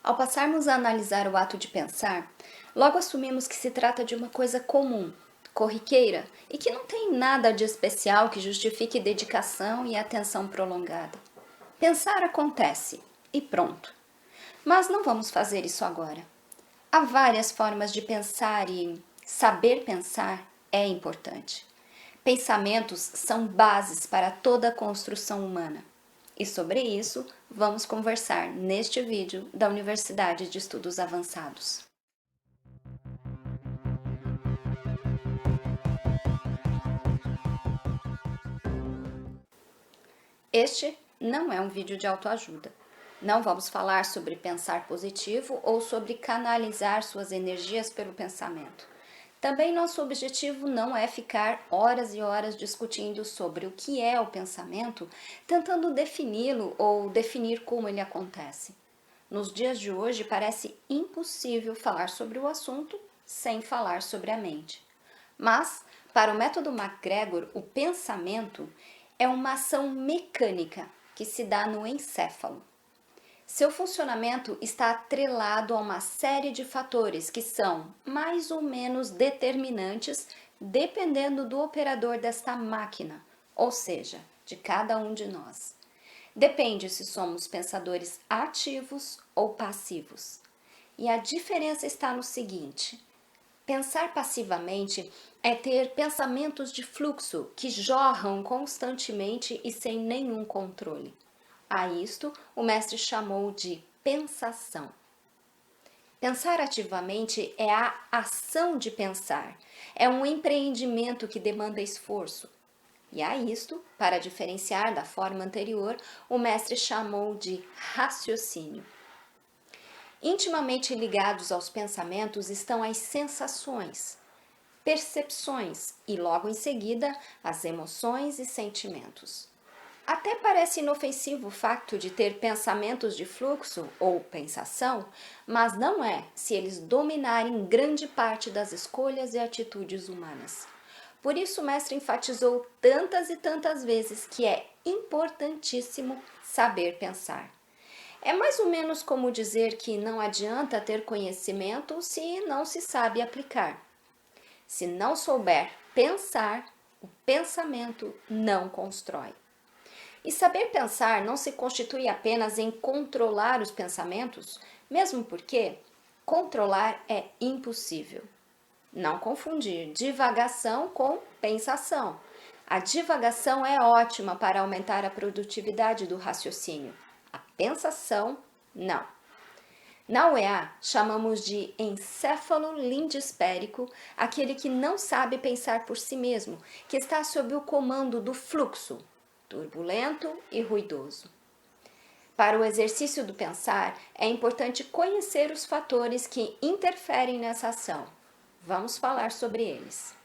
Ao passarmos a analisar o ato de pensar, logo assumimos que se trata de uma coisa comum, corriqueira e que não tem nada de especial que justifique dedicação e atenção prolongada. Pensar acontece e pronto. Mas não vamos fazer isso agora. Há várias formas de pensar e saber pensar é importante. Pensamentos são bases para toda a construção humana. E sobre isso, vamos conversar neste vídeo da Universidade de Estudos Avançados. Este não é um vídeo de autoajuda. Não vamos falar sobre pensar positivo ou sobre canalizar suas energias pelo pensamento. Também nosso objetivo não é ficar horas e horas discutindo sobre o que é o pensamento, tentando defini-lo ou definir como ele acontece. Nos dias de hoje parece impossível falar sobre o assunto sem falar sobre a mente. Mas, para o método MacGregor, o pensamento é uma ação mecânica que se dá no encéfalo. Seu funcionamento está atrelado a uma série de fatores que são mais ou menos determinantes dependendo do operador desta máquina, ou seja, de cada um de nós. Depende se somos pensadores ativos ou passivos. E a diferença está no seguinte: pensar passivamente é ter pensamentos de fluxo que jorram constantemente e sem nenhum controle. A isto o mestre chamou de pensação. Pensar ativamente é a ação de pensar, é um empreendimento que demanda esforço. E a isto, para diferenciar da forma anterior, o mestre chamou de raciocínio. Intimamente ligados aos pensamentos estão as sensações, percepções e, logo em seguida, as emoções e sentimentos. Até parece inofensivo o facto de ter pensamentos de fluxo ou pensação, mas não é se eles dominarem grande parte das escolhas e atitudes humanas. Por isso o mestre enfatizou tantas e tantas vezes que é importantíssimo saber pensar. É mais ou menos como dizer que não adianta ter conhecimento se não se sabe aplicar. Se não souber pensar, o pensamento não constrói. E saber pensar não se constitui apenas em controlar os pensamentos, mesmo porque controlar é impossível. Não confundir divagação com pensação. A divagação é ótima para aumentar a produtividade do raciocínio. A pensação, não. Na UEA, chamamos de encéfalo lindisférico aquele que não sabe pensar por si mesmo, que está sob o comando do fluxo, turbulento e ruidoso. Para o exercício do pensar, é importante conhecer os fatores que interferem nessa ação. Vamos falar sobre eles.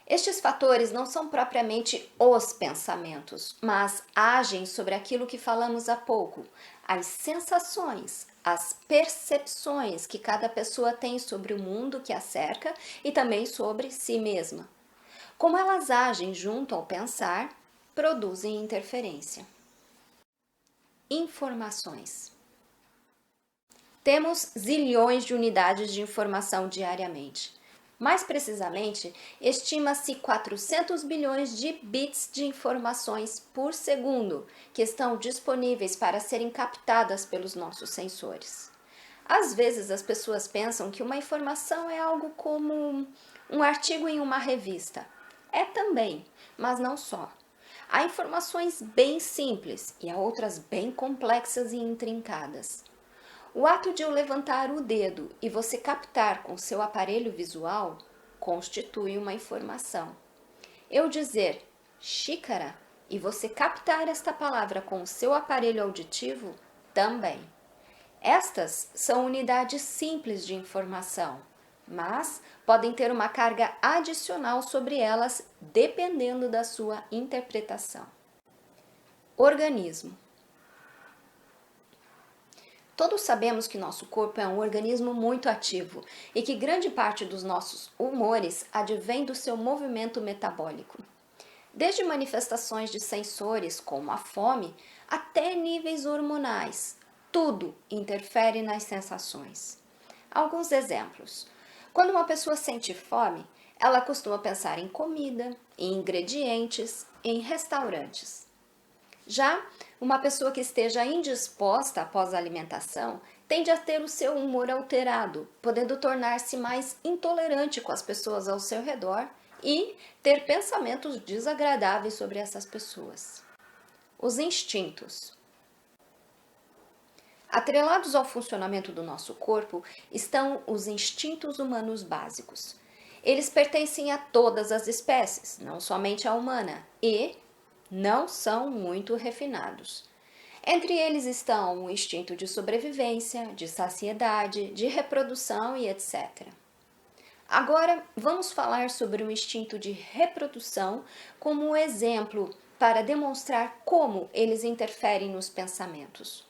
Estes fatores não são propriamente os pensamentos, mas agem sobre aquilo que falamos há pouco, as sensações, as percepções que cada pessoa tem sobre o mundo que a cerca e também sobre si mesma. Como elas agem junto ao pensar, produzem interferência. Informações. Temos zilhões de unidades de informação diariamente. Mais precisamente, estima-se 400 bilhões de bits de informações por segundo que estão disponíveis para serem captadas pelos nossos sensores. Às vezes as pessoas pensam que uma informação é algo como um artigo em uma revista. É também, mas não só. Há informações bem simples e há outras bem complexas e intrincadas. O ato de eu levantar o dedo e você captar com seu aparelho visual constitui uma informação. Eu dizer xícara e você captar esta palavra com o seu aparelho auditivo também. Estas são unidades simples de informação, mas podem ter uma carga adicional sobre elas dependendo da sua interpretação. Organismo. Todos sabemos que nosso corpo é um organismo muito ativo e que grande parte dos nossos humores advém do seu movimento metabólico. Desde manifestações de sensores, como a fome, até níveis hormonais, tudo interfere nas sensações. Alguns exemplos. Quando uma pessoa sente fome, ela costuma pensar em comida, em ingredientes, em restaurantes. Já uma pessoa que esteja indisposta após a alimentação tende a ter o seu humor alterado, podendo tornar-se mais intolerante com as pessoas ao seu redor e ter pensamentos desagradáveis sobre essas pessoas. Os instintos. Atrelados ao funcionamento do nosso corpo estão os instintos humanos básicos. Eles pertencem a todas as espécies, não somente à humana, e não são muito refinados. Entre eles estão o instinto de sobrevivência, de saciedade, de reprodução e etc. Agora, vamos falar sobre o instinto de reprodução como exemplo para demonstrar como eles interferem nos pensamentos.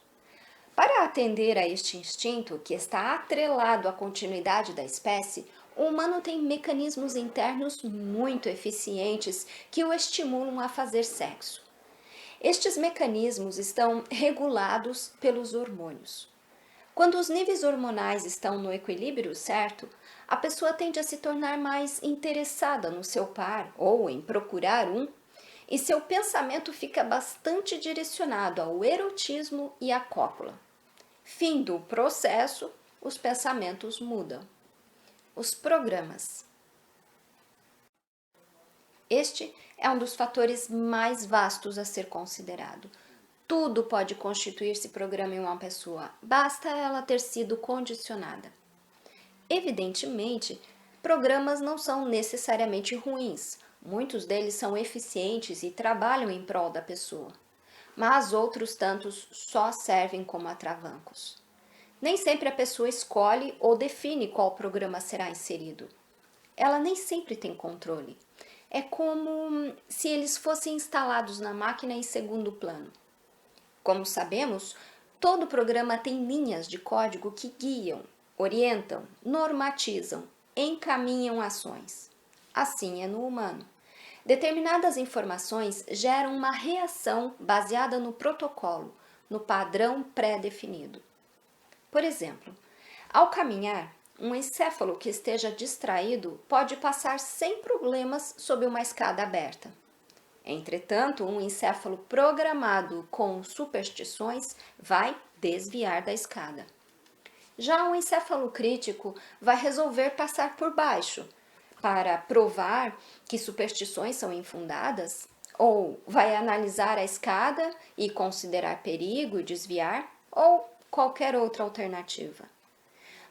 Para atender a este instinto, que está atrelado à continuidade da espécie, o humano tem mecanismos internos muito eficientes que o estimulam a fazer sexo. Estes mecanismos estão regulados pelos hormônios. Quando os níveis hormonais estão no equilíbrio certo, a pessoa tende a se tornar mais interessada no seu par ou em procurar um, e seu pensamento fica bastante direcionado ao erotismo e à cópula. Fim do processo, os pensamentos mudam. Os programas. Este é um dos fatores mais vastos a ser considerado. Tudo pode constituir-se programa em uma pessoa, basta ela ter sido condicionada. Evidentemente, programas não são necessariamente ruins. Muitos deles são eficientes e trabalham em prol da pessoa. Mas outros tantos só servem como atravancos. Nem sempre a pessoa escolhe ou define qual programa será inserido. Ela nem sempre tem controle. É como se eles fossem instalados na máquina em segundo plano. Como sabemos, todo programa tem linhas de código que guiam, orientam, normatizam, encaminham ações. Assim é no humano. Determinadas informações geram uma reação baseada no protocolo, no padrão pré-definido. Por exemplo, ao caminhar, um encéfalo que esteja distraído pode passar sem problemas sob uma escada aberta. Entretanto, um encéfalo programado com superstições vai desviar da escada. Já um encéfalo crítico vai resolver passar por baixo para provar que superstições são infundadas, ou vai analisar a escada e considerar perigo e desviar, ou qualquer outra alternativa.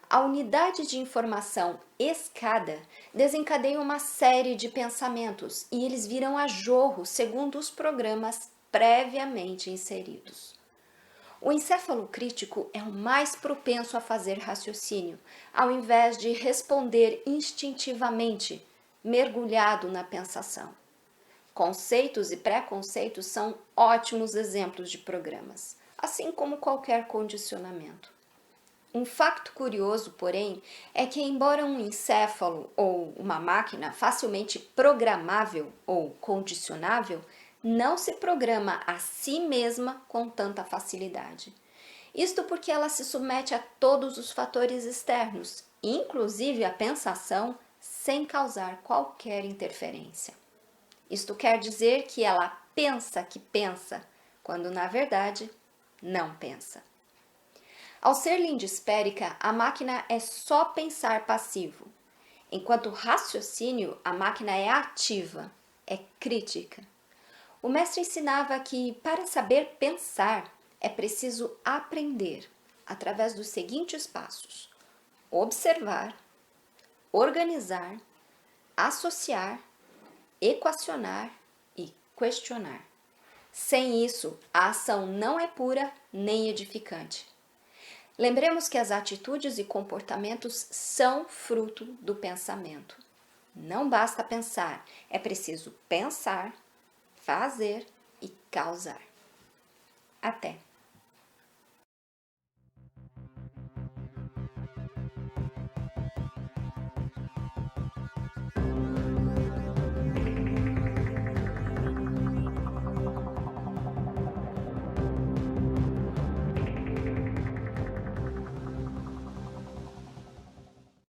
A unidade de informação escada desencadeia uma série de pensamentos e eles viram a jorro segundo os programas previamente inseridos. O encéfalo crítico é o mais propenso a fazer raciocínio, ao invés de responder instintivamente, mergulhado na pensação. Conceitos e preconceitos são ótimos exemplos de programas, assim como qualquer condicionamento. Um facto curioso, porém, é que embora um encéfalo ou uma máquina facilmente programável ou condicionável, não se programa a si mesma com tanta facilidade. Isto porque ela se submete a todos os fatores externos, inclusive a pensação, sem causar qualquer interferência. Isto quer dizer que ela pensa que pensa, quando na verdade não pensa. Ao ser lindisférica, a máquina é só pensar passivo, enquanto raciocínio, a máquina é ativa, é crítica. O mestre ensinava que, para saber pensar, é preciso aprender através dos seguintes passos: observar, organizar, associar, equacionar e questionar. Sem isso, a ação não é pura nem edificante. Lembremos que as atitudes e comportamentos são fruto do pensamento. Não basta pensar, é preciso pensar, fazer e causar. Até!